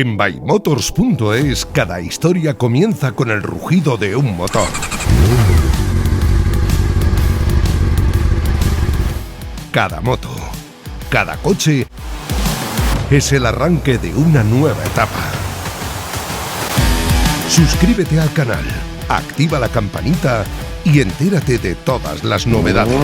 En ByMotors.es, cada historia comienza con el rugido de un motor. Cada moto, cada coche es el arranque de una nueva etapa. Suscríbete al canal, activa la campanita y entérate de todas las novedades.